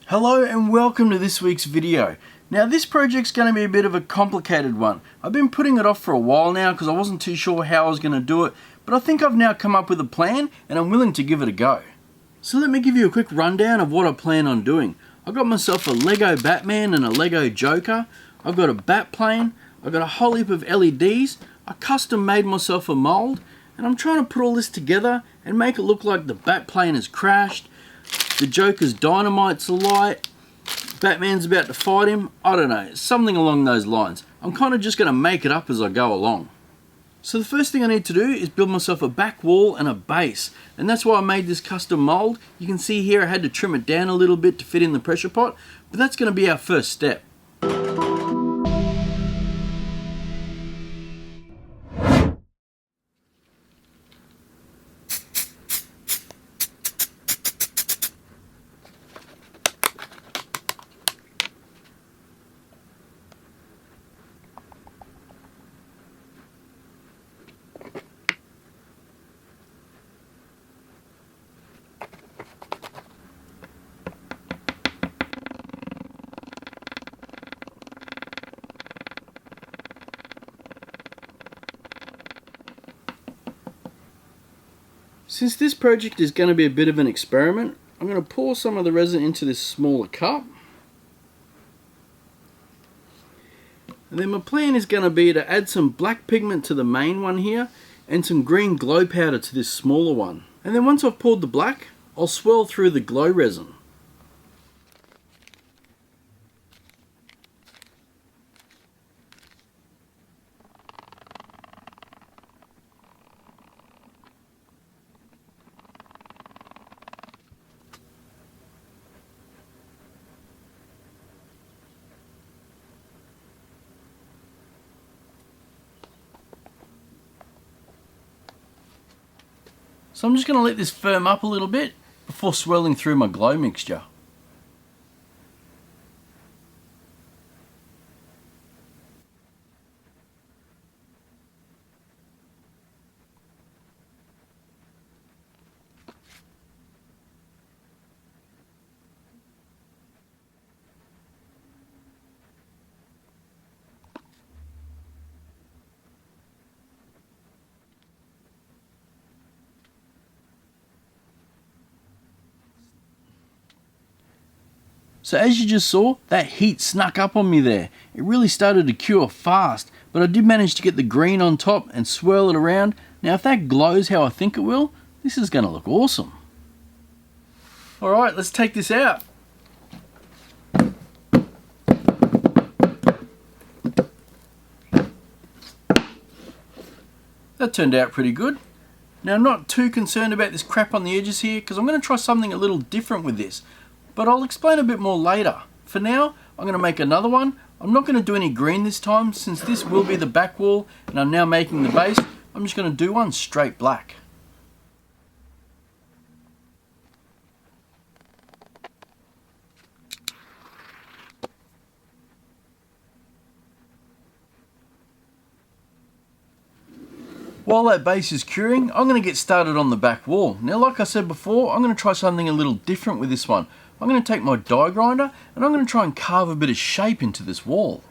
Hello and welcome to this week's video. Now this project's going to be a bit of a complicated one. I've been putting it off for a while now because I wasn't too sure how I was going to do it, but I think I've now come up with a plan and I'm willing to give it a go. So let me give you a quick rundown of what I plan on doing. I've got myself a Lego Batman and a Lego Joker. I've got a Batplane. I've got a whole heap of LEDs. I custom made myself a mold and I'm trying to put all this together and make it look like the Batplane has crashed. The Joker's dynamite's alight, Batman's about to fight him, I don't know, something along those lines. I'm kind of just going to make it up as I go along. So the first thing I need to do is build myself a back wall and a base, and that's why I made this custom mold. You can see here I had to trim it down a little bit to fit in the pressure pot, but that's going to be our first step. Since this project is going to be a bit of an experiment, I'm going to pour some of the resin into this smaller cup. And then my plan is going to be to add some black pigment to the main one here and some green glow powder to this smaller one. And then once I've poured the black, I'll swirl through the glow resin. So I'm just going to let this firm up a little bit before swirling through my glow mixture. So as you just saw, that heat snuck up on me there. It really started to cure fast, but I did manage to get the green on top and swirl it around. Now if that glows how I think it will, this is going to look awesome. Alright, let's take this out. That turned out pretty good. Now I'm not too concerned about this crap on the edges here because I'm going to try something a little different with this. But I'll explain a bit more later. For now, I'm going to make another one. I'm not going to do any green this time since this will be the back wall and I'm now making the base. I'm just going to do one straight black. While that base is curing, I'm going to get started on the back wall. Now like I said before, I'm going to try something a little different with this one. I'm going to take my die grinder and I'm going to try and carve a bit of shape into this wall.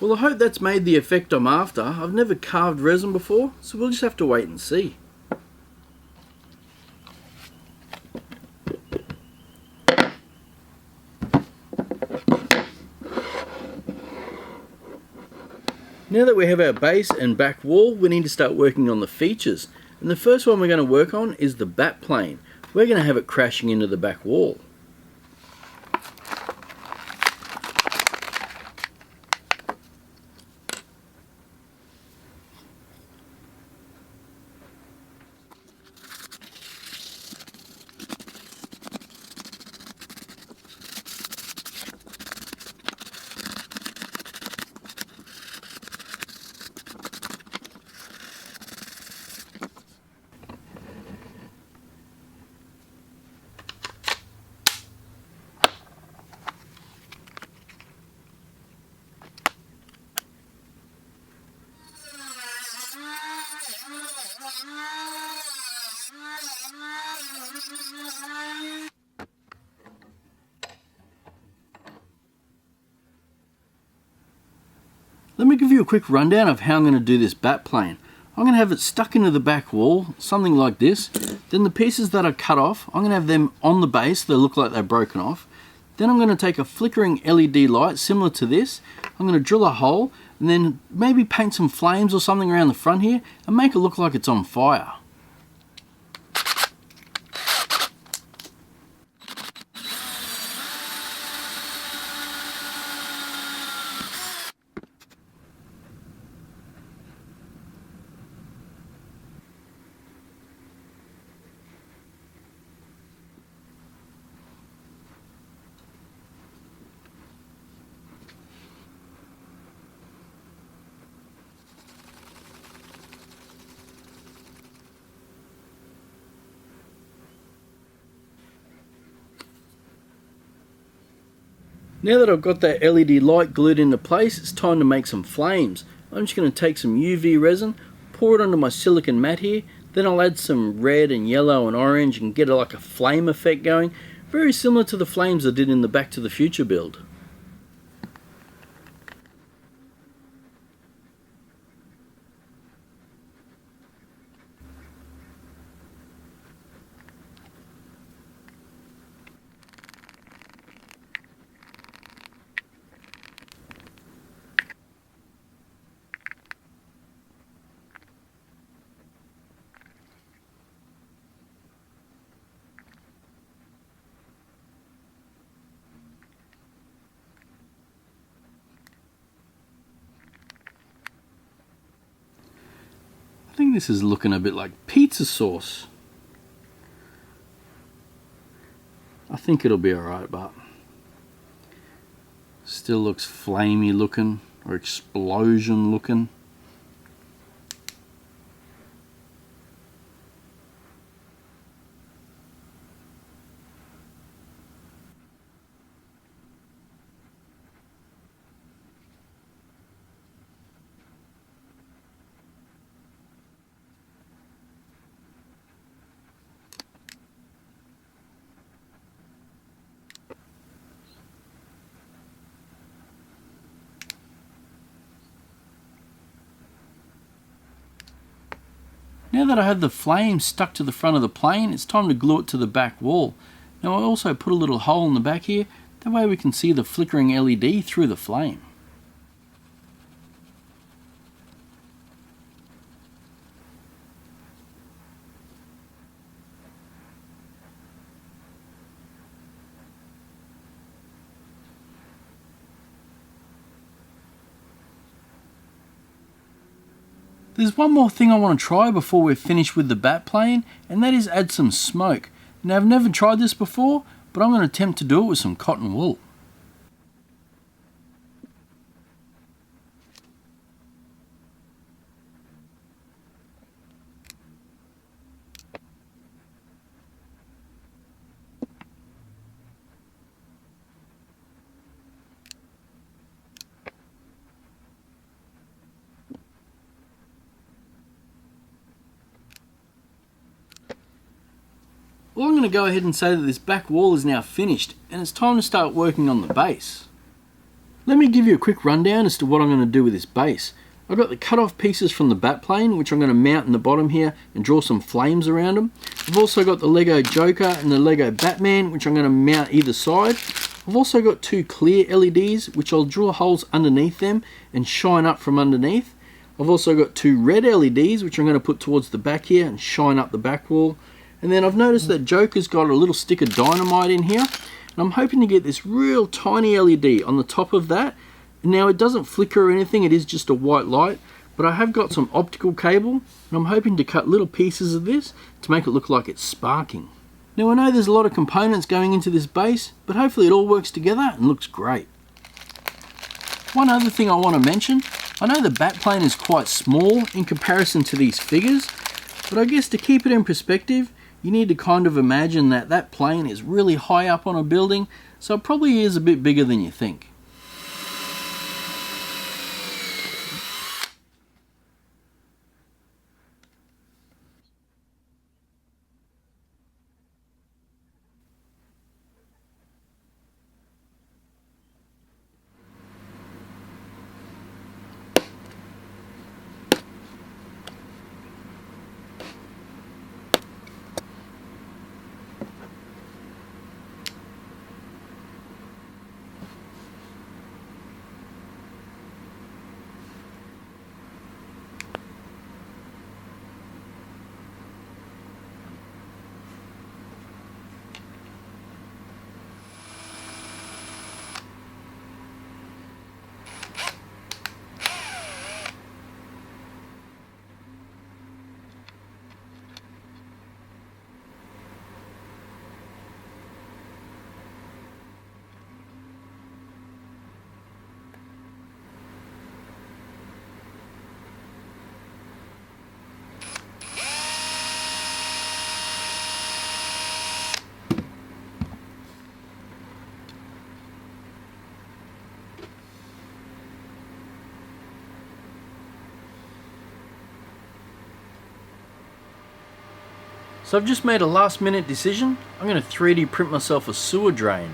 Well, I hope that's made the effect I'm after. I've never carved resin before, so we'll just have to wait and see. Now that we have our base and back wall, we need to start working on the features. And the first one we're going to work on is the Batplane. We're going to have it crashing into the back wall. Let me give you a quick rundown of how I'm going to do this Batplane. I'm going to have it stuck into the back wall, something like this. Then the pieces that are cut off, I'm going to have them on the base, they look like they're broken off. Then I'm going to take a flickering LED light similar to this. I'm going to drill a hole and then maybe paint some flames or something around the front here and make it look like it's on fire. Now that I've got that LED light glued into place, it's time to make some flames. I'm just going to take some UV resin, pour it onto my silicon mat here, then I'll add some red and yellow and orange and get like a flame effect going, very similar to the flames I did in the Back to the Future build. I think this is looking a bit like pizza sauce. I think it'll be alright, but still looks flamey looking or explosion looking. Now that I have the flame stuck to the front of the plane, it's time to glue it to the back wall. Now I also put a little hole in the back here, that way we can see the flickering LED through the flame. There's one more thing I want to try before we're finished with the Batplane, and that is add some smoke. Now I've never tried this before, but I'm going to attempt to do it with some cotton wool. Well, I'm going to go ahead and say that this back wall is now finished and it's time to start working on the base. Let me give you a quick rundown as to what I'm going to do with this base. I've got the cut off pieces from the Batplane, which I'm going to mount in the bottom here and draw some flames around them. I've also got the Lego Joker and the Lego Batman, which I'm going to mount either side. I've also got two clear LEDs which I'll drill holes underneath them and shine up from underneath. I've also got two red LEDs which I'm going to put towards the back here and shine up the back wall. And then I've noticed that Joker's got a little stick of dynamite in here, and I'm hoping to get this real tiny LED on the top of that. Now it doesn't flicker or anything, it is just a white light, but I have got some optical cable and I'm hoping to cut little pieces of this to make it look like it's sparking. Now I know there's a lot of components going into this base, but hopefully it all works together and looks great. One other thing I want to mention, I know the Batplane is quite small in comparison to these figures, but I guess to keep it in perspective, you need to kind of imagine that that plane is really high up on a building, so it probably is a bit bigger than you think. So I've just made a last minute decision. I'm going to 3D print myself a sewer drain.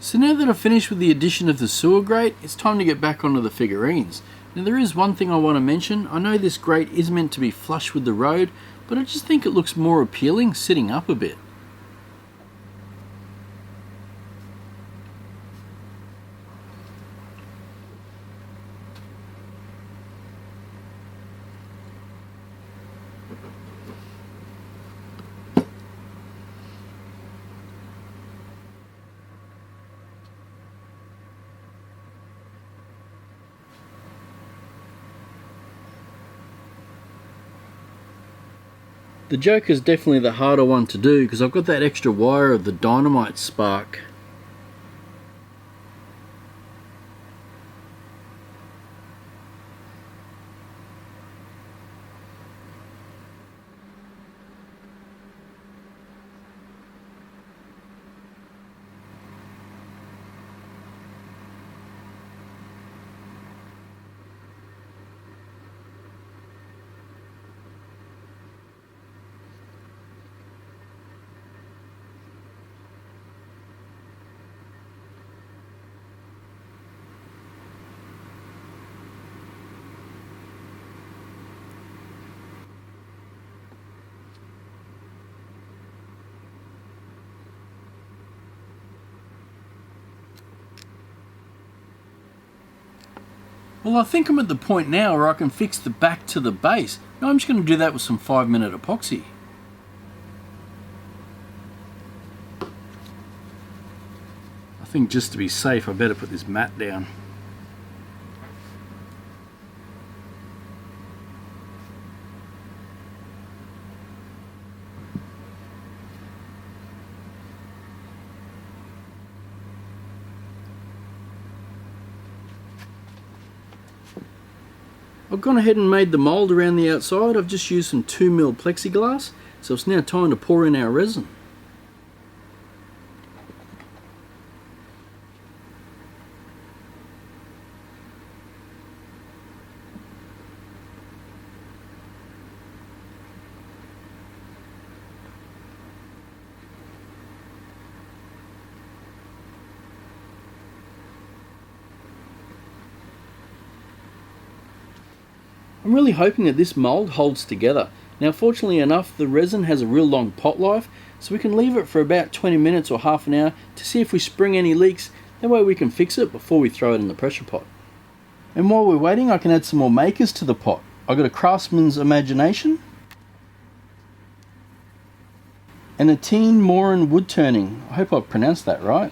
So now that I've finished with the addition of the sewer grate, it's time to get back onto the figurines. Now there is one thing I want to mention. I know this grate is meant to be flush with the road, but I just think it looks more appealing sitting up a bit. The Joker's definitely the harder one to do because I've got that extra wire of the dynamite spark. Well, I think I'm at the point now where I can fix the back to the base. Now I'm just going to do that with some 5-minute epoxy. I think just to be safe, I better put this mat down. I've gone ahead and made the mould around the outside. I've just used some 2mm plexiglass, so it's now time to pour in our resin. I'm really hoping that this mould holds together. Now fortunately enough, the resin has a real long pot life, so we can leave it for about 20 minutes or half an hour to see if we spring any leaks. That way we can fix it before we throw it in the pressure pot. And while we're waiting, I can add some more makers to the pot. I've got a craftsman's imagination and a teen Moran wood turning. I hope I've pronounced that right.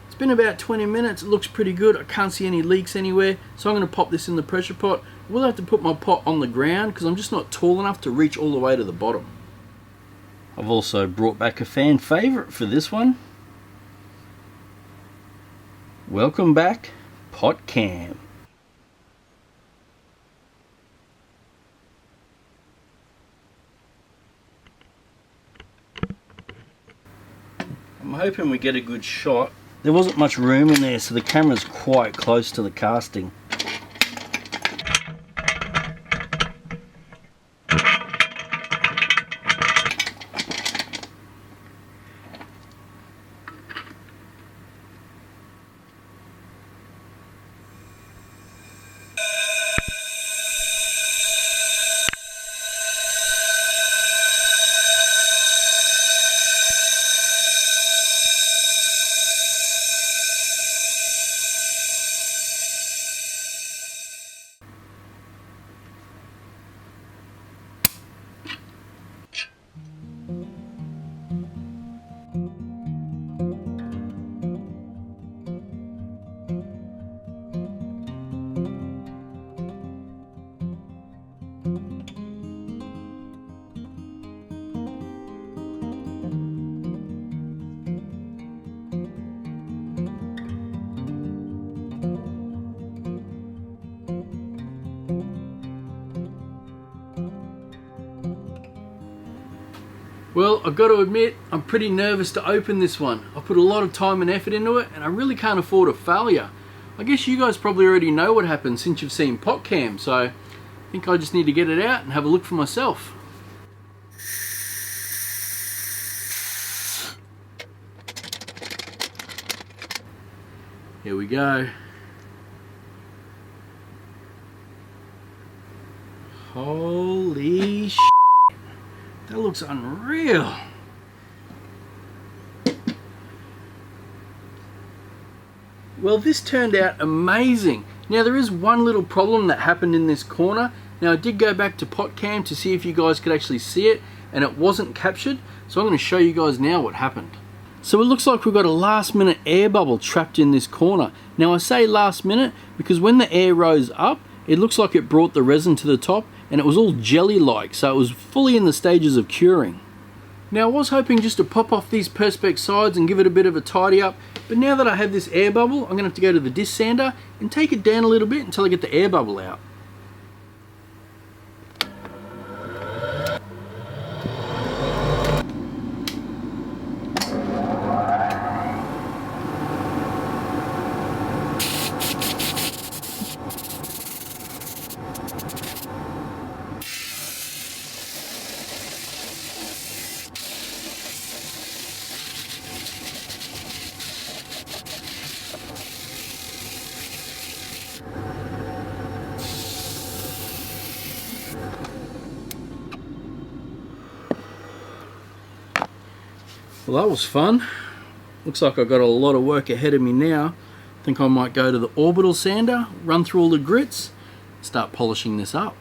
It's been about 20 minutes, it looks pretty good. I can't see any leaks anywhere, so I'm going to pop this in the pressure pot. I will have to put my pot on the ground because I'm just not tall enough to reach all the way to the bottom. I've also brought back a fan favourite for this one. Welcome back, Pot Cam. I'm hoping we get a good shot. There wasn't much room in there, so the camera's quite close to the casting. Well, I've got to admit, I'm pretty nervous to open this one. I put a lot of time and effort into it, and I really can't afford a failure. I guess you guys probably already know what happened since you've seen Pot Cam, so I think I just need to get it out and have a look for myself. Here we go. Holy sh**. That looks unreal. Well, this turned out amazing. Now there is one little problem that happened in this corner. Now I did go back to Pot Cam to see if you guys could actually see it, and it wasn't captured. So I'm going to show you guys now what happened. So it looks like we've got a last minute air bubble trapped in this corner. Now I say last minute because when the air rose up, it looks like it brought the resin to the top, and it was all jelly-like, so it was fully in the stages of curing. Now I was hoping just to pop off these perspex sides and give it a bit of a tidy up, but now that I have this air bubble, I'm going to have to go to the disc sander and take it down a little bit until I get the air bubble out. Well, that was fun. Looks like I've got a lot of work ahead of me now. I think I might go to the orbital sander, run through all the grits, start polishing this up.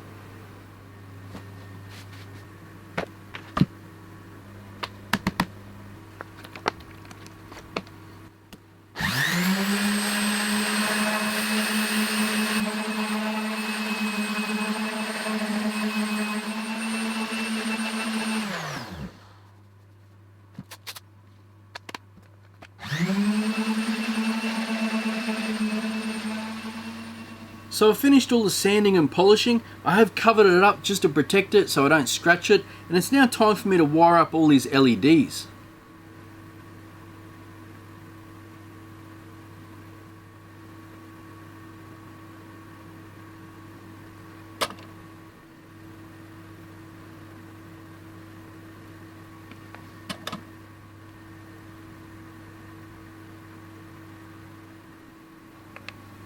So I've finished all the sanding and polishing. I have covered it up just to protect it so I don't scratch it, and it's now time for me to wire up all these LEDs.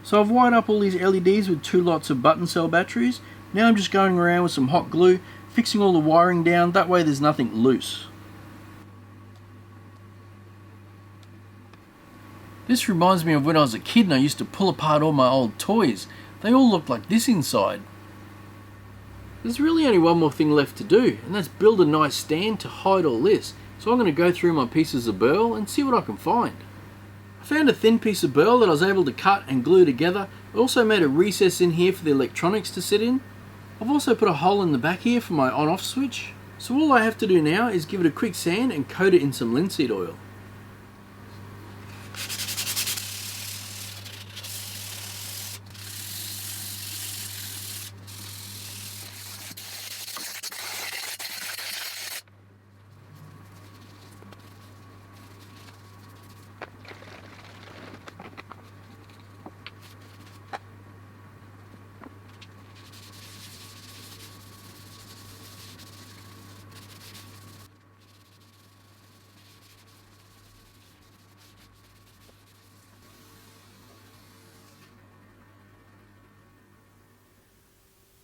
So I've wired up all these LEDs with 2 lots of button cell batteries. Now I'm just going around with some hot glue, fixing all the wiring down, that way there's nothing loose. This reminds me of when I was a kid and I used to pull apart all my old toys. They all looked like this inside. There's really only one more thing left to do, and that's build a nice stand to hide all this. So I'm going to go through my pieces of burl and see what I can find. I found a thin piece of burl that I was able to cut and glue together. I also made a recess in here for the electronics to sit in. I've also put a hole in the back here for my on-off switch. So all I have to do now is give it a quick sand and coat it in some linseed oil.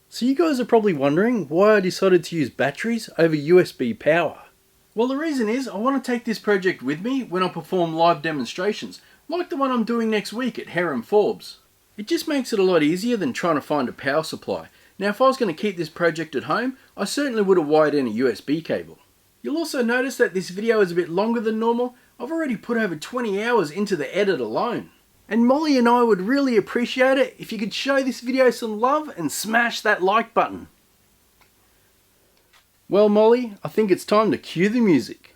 So you guys are probably wondering why I decided to use batteries over USB power. Well, the reason is I want to take this project with me when I perform live demonstrations, like the one I'm doing next week at Hare and Forbes. It just makes it a lot easier than trying to find a power supply. Now if I was going to keep this project at home, I certainly would have wired in a USB cable. You'll also notice that this video is a bit longer than normal. I've already put over 20 hours into the edit alone. And Molly and I would really appreciate it if you could show this video some love and smash that like button. Well, Molly, I think it's time to cue the music.